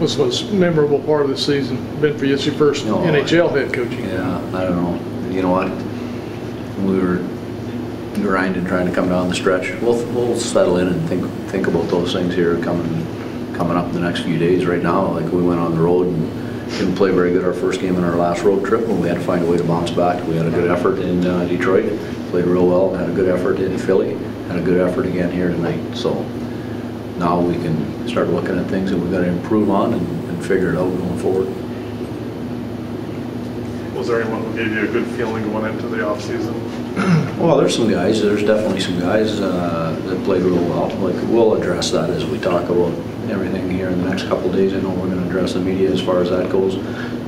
What's the most memorable part of the season been for you? It's your first NHL head coaching. Yeah, I don't know. You know what? We were grinding, trying to come down the stretch. We'll settle in and think about those things here coming up the next few days. Right now, like we went on the road and didn't play very good our first game in our last road trip, and we had to find a way to bounce back. We had a good effort in Detroit, played real well, had a good effort in Philly, had a good effort again here tonight. So now we can start looking at things that we've got to improve on and figure it out going forward. Was there anyone who gave you a good feeling going into the offseason? Well, there's definitely some guys that played real well. Like, we'll address that as we talk about everything here in the next couple of days. I know we're going to address the media as far as that goes.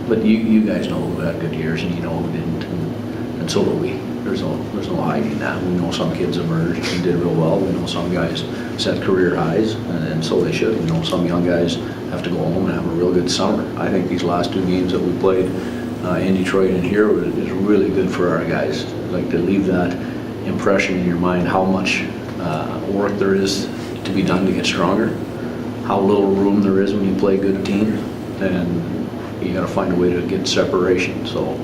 But you guys know who had good years and you know who didn't. And so do we. There's no hiding that. We know some kids emerged and did real well. We know some guys set career highs, and so they should. We know some young guys have to go home and have a real good summer. I think these last two games that we played in Detroit and here is really good for our guys. Like, to leave that impression in your mind how much work there is to be done to get stronger, how little room there is when you play good teams, and you got to find a way to get separation. So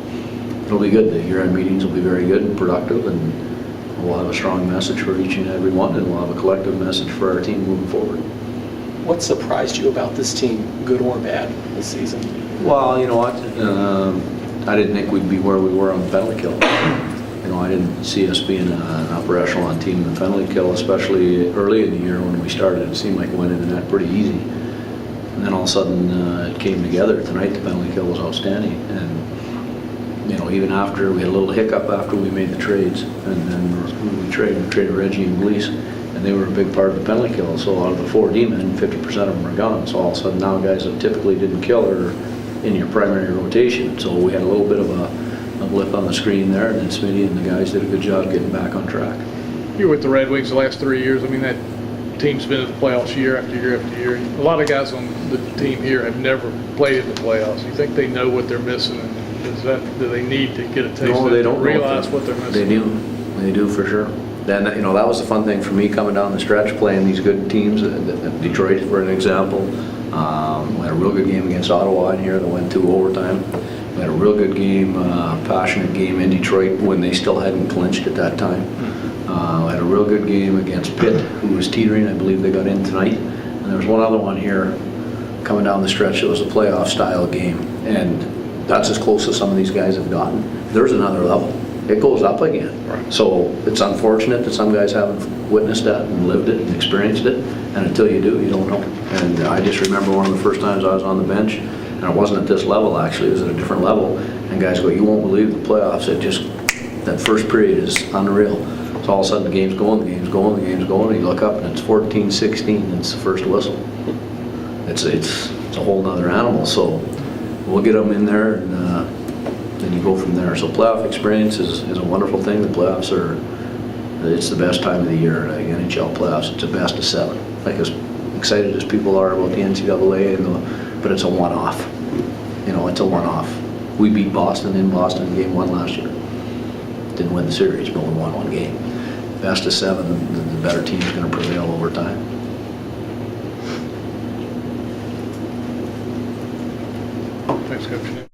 it'll be good. The year-end meetings will be very good and productive, and we'll have a strong message for each and every one, and we'll have a collective message for our team moving forward. What surprised you about this team, good or bad, this season? Well, you know what? I didn't think we'd be where we were on the penalty kill. You know, I didn't see us being an upper echelon team in the penalty kill, especially early in the year when we started. It seemed like it went into that pretty easy. And then all of a sudden it came together. Tonight the penalty kill was outstanding. And, you know, even after, we had a little hiccup after we made the trades. And then we traded Reggie and Blease, and they were a big part of the penalty kill. So out of the 4 D-men, 50% of them are gone. So all of a sudden now guys that typically didn't kill are in your primary rotation. So we had a little bit of a blip on the screen there, and then Smitty and the guys did a good job getting back on track. You were with the Red Wings the last 3 years. I mean, that team's been in the playoffs year after year after year. A lot of guys on the team here have never played in the playoffs. You think they know what they're missing? And do they need to get a taste No, of they it don't to realize what they're missing? They do for sure. Then, you know, that was the fun thing for me coming down the stretch, playing these good teams. Detroit, for an example, we had a real good game against Ottawa in here that went to overtime. We had a real good game, passionate game in Detroit when they still hadn't clinched at that time. We had a real good game against Pitt, who was teetering. I believe they got in tonight. And there was one other one here coming down the stretch. It was a playoff style game, and that's as close as some of these guys have gotten. There's another level. It goes up again. Right. So it's unfortunate that some guys haven't witnessed that and lived it and experienced it, and until you do, you don't know. And I just remember one of the first times I was on the bench, and it wasn't at this level actually, it was at a different level, and guys go, you won't believe the playoffs. That first period is unreal. So all of a sudden the game's going, and you look up and it's 14-16, and it's the first whistle. It's a whole nother animal. So we'll get them in there, and then you go from there. So playoff experience is a wonderful thing. The playoffs it's the best time of the year. Like NHL playoffs, it's a best of 7. Like, as excited as people are about the NCAA, but it's a one-off. You know, it's a one-off. We beat Boston in Boston in game 1 last year. Didn't win the series, but we won 1 game. Best of 7, the better team's going to prevail over time. Thanks, Coach.